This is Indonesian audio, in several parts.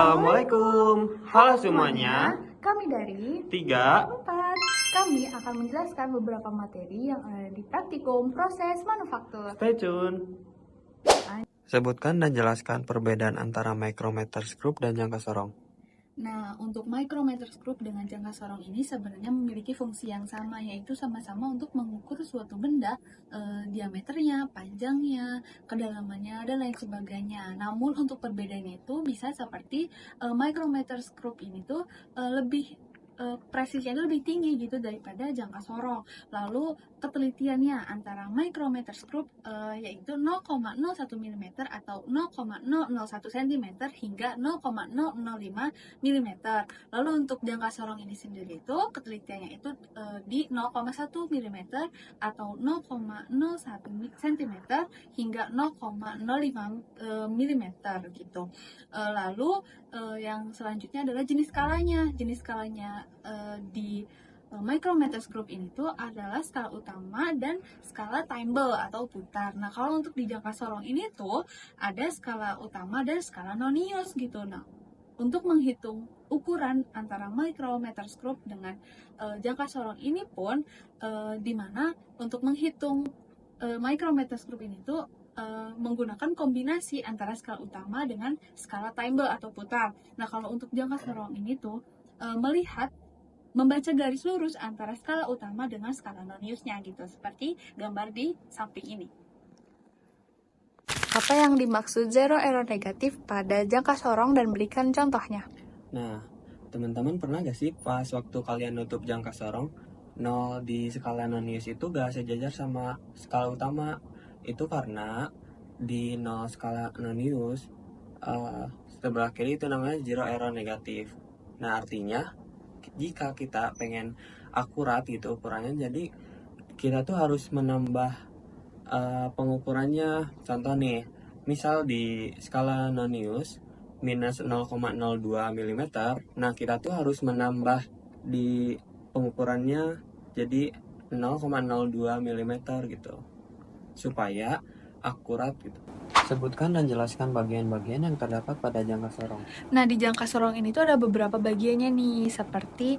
Assalamualaikum. Halo semuanya. Kami dari 3. 4. Kami akan menjelaskan beberapa materi yang ada di praktikum proses manufaktur. Stay tune. Sebutkan dan jelaskan perbedaan antara micrometer screw dan jangka sorong. Nah, untuk micrometer screw dengan jangka sorong ini sebenarnya memiliki fungsi yang sama, yaitu sama-sama untuk mengukur suatu benda, diameternya, panjangnya, kedalamannya, dan lain sebagainya. Namun untuk perbedaannya itu bisa seperti micrometer screw ini tuh lebih presisinya lebih tinggi gitu daripada jangka sorong. Lalu ketelitiannya antara micrometer screw yaitu 0,01 mm atau 0,001 cm hingga 0,005 mm. Lalu untuk jangka sorong ini sendiri itu ketelitiannya itu di 0,1 mm atau 0,01 cm hingga 0,05 mm gitu. Lalu yang selanjutnya adalah jenis skalanya. Jenis skalanya di micrometer screw ini tuh adalah skala utama dan skala tumble atau putar. Nah, kalau untuk di jangka sorong ini tuh ada skala utama dan skala nonius gitu. Nah, untuk menghitung ukuran antara micrometer screw dengan jangka sorong ini pun dimana untuk menghitung micrometer screw ini tuh menggunakan kombinasi antara skala utama dengan skala tumble atau putar. Nah, kalau untuk jangka sorong ini tuh membaca garis lurus antara skala utama dengan skala noniusnya gitu, seperti gambar di samping ini. Apa yang dimaksud zero error negatif pada jangka sorong dan berikan contohnya? Nah, teman-teman pernah gak sih pas waktu kalian nutup jangka sorong, 0 di skala nonius itu gak sejajar sama skala utama? Itu karena di 0 skala nonius, sebelah kiri itu namanya zero error negatif. Nah, artinya jika kita pengen akurat gitu ukurannya, jadi kita tuh harus menambah pengukurannya. Contoh nih, misal di skala nonius minus 0,02 mm, nah kita tuh harus menambah di pengukurannya jadi 0,02 mm gitu supaya akurat gitu. Sebutkan dan jelaskan bagian-bagian yang terdapat pada jangka sorong. Nah, di jangka sorong ini tuh ada beberapa bagiannya nih, seperti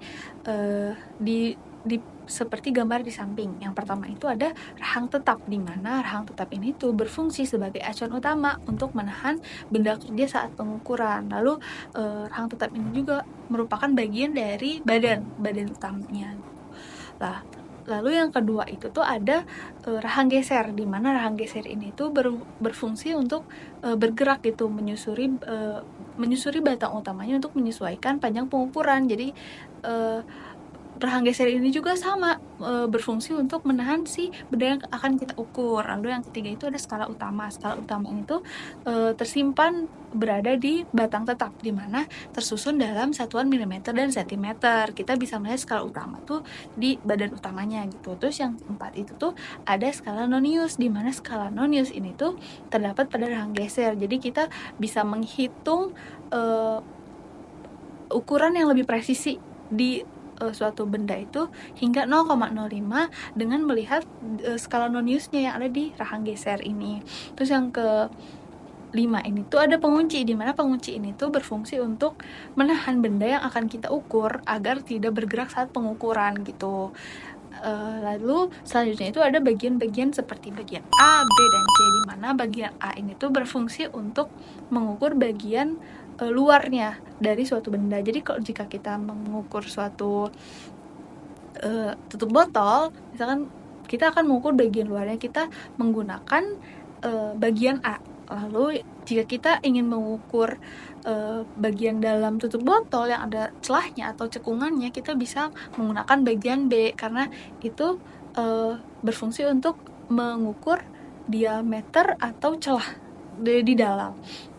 seperti gambar di samping. Yang pertama itu ada rahang tetap, di mana rahang tetap ini tuh berfungsi sebagai acuan utama untuk menahan benda kerja saat pengukuran. Lalu rahang tetap ini juga merupakan bagian dari badan utamanya. Lalu yang kedua itu tuh ada rahang geser, di mana rahang geser ini tuh berfungsi untuk bergerak gitu, menyusuri batang utamanya untuk menyesuaikan panjang pengukuran. Jadi rahang geser ini juga sama, berfungsi untuk menahan si benda yang akan kita ukur. Lalu yang ketiga itu ada skala utama. Skala utama ini tuh tersimpan berada di batang tetap, di mana tersusun dalam satuan milimeter dan sentimeter. Kita bisa melihat skala utama tuh di badan utamanya gitu. Terus yang keempat itu tuh ada skala nonius, di mana skala nonius ini tuh terdapat pada rahang geser. Jadi kita bisa menghitung ukuran yang lebih presisi di suatu benda itu hingga 0,05 dengan melihat skala noniusnya yang ada di rahang geser ini. Terus yang ke 5 ini tuh ada pengunci, di mana pengunci ini tuh berfungsi untuk menahan benda yang akan kita ukur agar tidak bergerak saat pengukuran gitu. Lalu selanjutnya itu ada bagian-bagian seperti bagian A, B, dan C, di mana bagian A ini tuh berfungsi untuk mengukur bagian luarnya dari suatu benda. Jadi kalau jika kita mengukur suatu tutup botol, misalkan kita akan mengukur bagian luarnya, kita menggunakan bagian A. Lalu jika kita ingin mengukur bagian dalam tutup botol yang ada celahnya atau cekungannya, kita bisa menggunakan bagian B, karena itu berfungsi untuk mengukur diameter atau celah di dalam.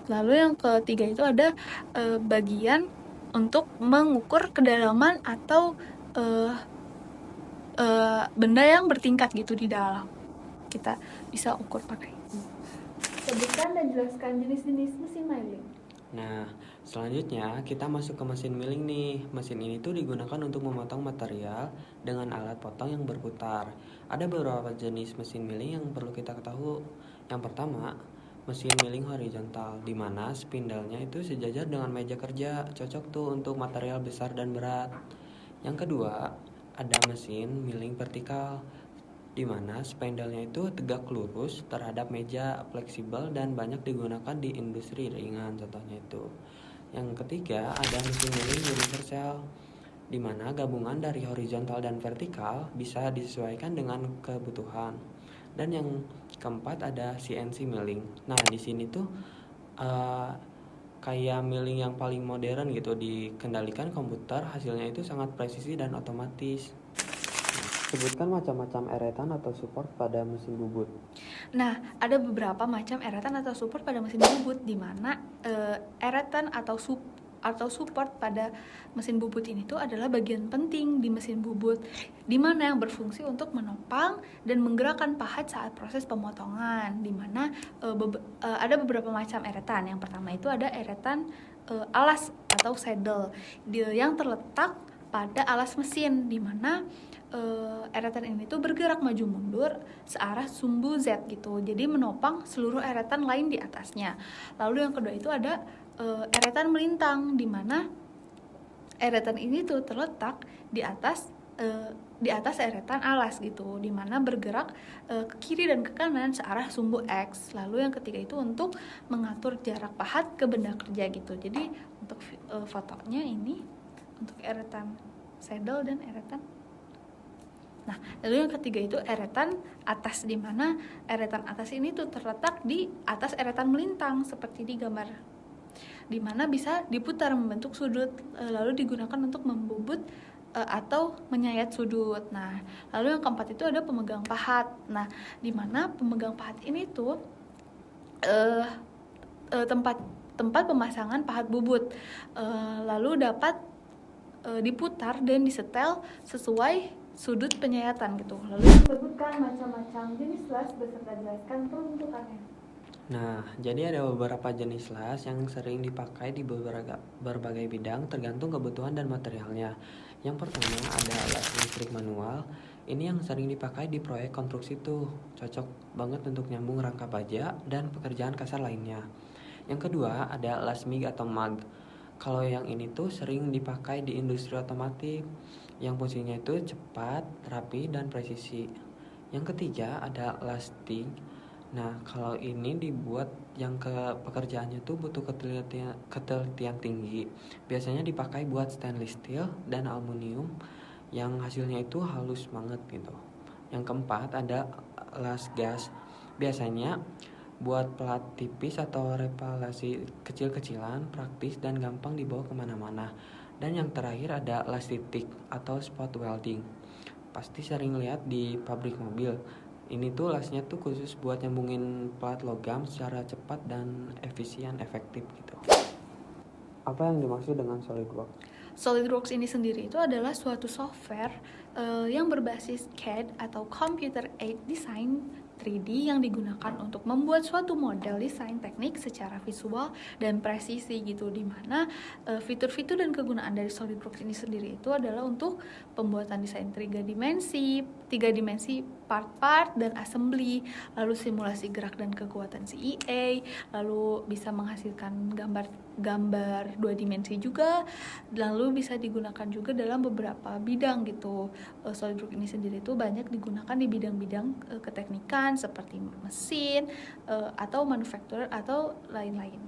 Lalu yang ketiga itu ada bagian untuk mengukur kedalaman atau benda yang bertingkat gitu di dalam. Kita bisa ukur pakai ini. Sebutkan dan jelaskan jenis-jenis mesin milling. Nah, selanjutnya kita masuk ke mesin milling nih. Mesin ini tuh digunakan untuk memotong material dengan alat potong yang berputar. Ada beberapa jenis mesin milling yang perlu kita ketahui. Yang pertama, mesin milling horizontal, di mana spindle-nya itu sejajar dengan meja kerja, cocok tuh untuk material besar dan berat. Yang kedua, ada mesin milling vertikal, di mana spindle-nya itu tegak lurus terhadap meja, fleksibel dan banyak digunakan di industri ringan, contohnya itu. Yang ketiga, ada mesin milling universal, di mana gabungan dari horizontal dan vertikal bisa disesuaikan dengan kebutuhan. Dan yang keempat ada CNC milling. Nah, di sini tuh uh, kayak milling yang paling modern gitu, dikendalikan komputer, hasilnya itu sangat presisi dan otomatis. Sebutkan macam-macam eretan atau support pada mesin bubut. Nah, ada beberapa macam eretan atau support pada mesin bubut, di mana eretan atau support pada mesin bubut ini tuh adalah bagian penting di mesin bubut, di mana yang berfungsi untuk menopang dan menggerakkan pahat saat proses pemotongan. Di mana ada beberapa macam eretan. Yang pertama itu ada eretan alas atau saddle, yang terletak pada alas mesin, di mana eretan ini tuh bergerak maju mundur searah sumbu Z gitu, jadi menopang seluruh eretan lain di atasnya. Lalu yang kedua itu ada eretan melintang, di mana eretan ini tuh terletak di atas eretan alas gitu, di mana bergerak ke kiri dan ke kanan searah sumbu X. Lalu yang ketiga itu untuk mengatur jarak pahat ke benda kerja gitu. Jadi untuk fotonya ini untuk eretan saddle dan eretan. Nah, lalu yang ketiga itu eretan atas, di mana eretan atas ini tuh terletak di atas eretan melintang seperti di gambar, di mana bisa diputar membentuk sudut, lalu digunakan untuk membubut atau menyayat sudut. Nah, lalu yang keempat itu ada pemegang pahat. Nah, di mana pemegang pahat ini tuh tempat pemasangan pahat bubut, lalu dapat diputar dan disetel sesuai sudut penyayatan gitu. Lalu disebutkan macam-macam jenis las beserta jelaskan peruntukannya. Nah, jadi ada beberapa jenis las yang sering dipakai di berbagai bidang tergantung kebutuhan dan materialnya. Yang pertama ada las listrik manual. Ini yang sering dipakai di proyek konstruksi tuh, cocok banget untuk nyambung rangka baja dan pekerjaan kasar lainnya. Yang kedua ada las MIG atau MAG. Kalau yang ini tuh sering dipakai di industri otomotif, yang fungsinya itu cepat, rapi, dan presisi. Yang ketiga ada las TIG. Nah, kalau ini dibuat yang pekerjaannya tuh butuh ketelitian tinggi. Biasanya dipakai buat stainless steel dan aluminium yang hasilnya itu halus banget gitu. Yang keempat ada las gas. Biasanya buat pelat tipis atau repalasi kecil-kecilan, praktis dan gampang dibawa kemana-mana. Dan yang terakhir ada las titik atau spot welding. Pasti sering lihat di pabrik mobil. Ini tuh lasnya tuh khusus buat nyambungin plat logam secara cepat dan efektif gitu. Apa yang dimaksud dengan SolidWorks? SolidWorks ini sendiri itu adalah suatu software yang berbasis CAD atau Computer Aided Design 3D yang digunakan untuk membuat suatu model desain teknik secara visual dan presisi gitu, dimana fitur-fitur dan kegunaan dari SolidWorks ini sendiri itu adalah untuk pembuatan desain 3 dimensi part-part dan assembly, lalu simulasi gerak dan kekuatan CEA, lalu bisa menghasilkan gambar 2 dimensi juga, lalu bisa digunakan juga dalam beberapa bidang gitu. SolidWorks ini sendiri itu banyak digunakan di bidang-bidang keteknikan seperti mesin atau manufacturer atau lain-lain.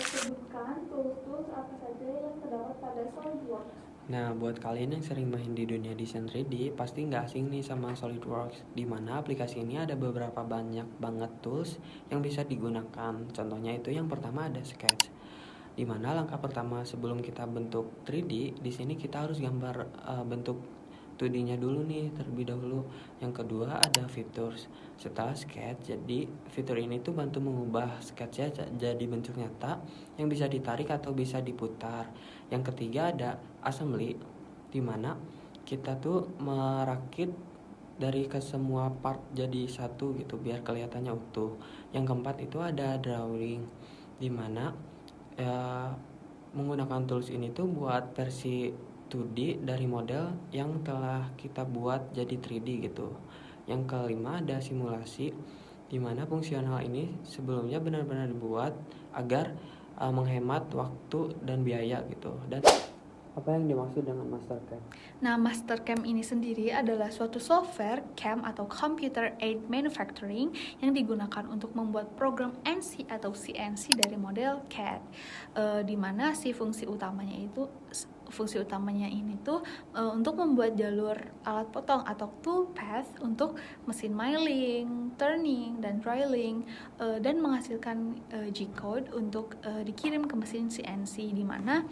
Sebutkan tools-tools apa saja yang terdapat pada SolidWorks. Nah, buat kalian yang sering main di dunia desain 3D, pasti nggak asing nih sama SolidWorks, di mana aplikasi ini ada beberapa banyak banget tools yang bisa digunakan. Contohnya itu yang pertama ada Sketch, di mana langkah pertama sebelum kita bentuk 3D, di sini kita harus gambar bentuk 2D-nya dulu nih terlebih dahulu. Yang kedua ada Features. Setelah Sketch, jadi fitur ini tuh bantu mengubah sketchnya jadi bentuk nyata yang bisa ditarik atau bisa diputar. Yang ketiga ada Assembly, di mana kita tuh merakit dari ke semua part jadi satu gitu biar kelihatannya utuh. Yang keempat itu ada Drawing, di mana menggunakan tools ini tuh buat versi 2D dari model yang telah kita buat jadi 3D gitu. Yang kelima ada simulasi, di mana fungsional ini sebelumnya benar-benar dibuat agar menghemat waktu dan biaya gitu. Dan apa yang dimaksud dengan Mastercam? Nah, Mastercam ini sendiri adalah suatu software CAM atau Computer Aided Manufacturing yang digunakan untuk membuat program NC atau CNC dari model CAD, di mana fungsi utamanya ini tuh untuk membuat jalur alat potong atau tool path untuk mesin milling, turning, dan drilling, dan menghasilkan G-code untuk dikirim ke mesin CNC, di mana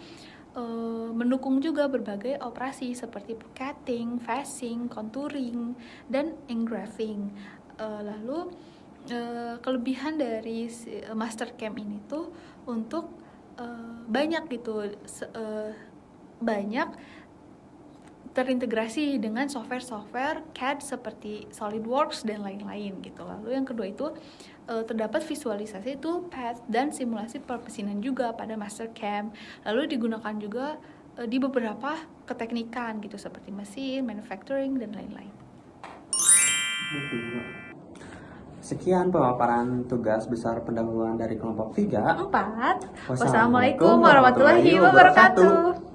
mendukung juga berbagai operasi seperti cutting, facing, contouring, dan engraving. Lalu kelebihan dari Mastercam ini tuh untuk banyak gitu, banyak terintegrasi dengan software-software CAD seperti SolidWorks dan lain-lain gitu. Lalu yang kedua itu terdapat visualisasi toolpath dan simulasi permesinan juga pada Mastercam. Lalu digunakan juga di beberapa keteknikan gitu seperti mesin, manufacturing, dan lain-lain. Sekian pemaparan tugas besar pendahuluan dari kelompok 3. 4. Wassalamualaikum warahmatullahi wabarakatuh.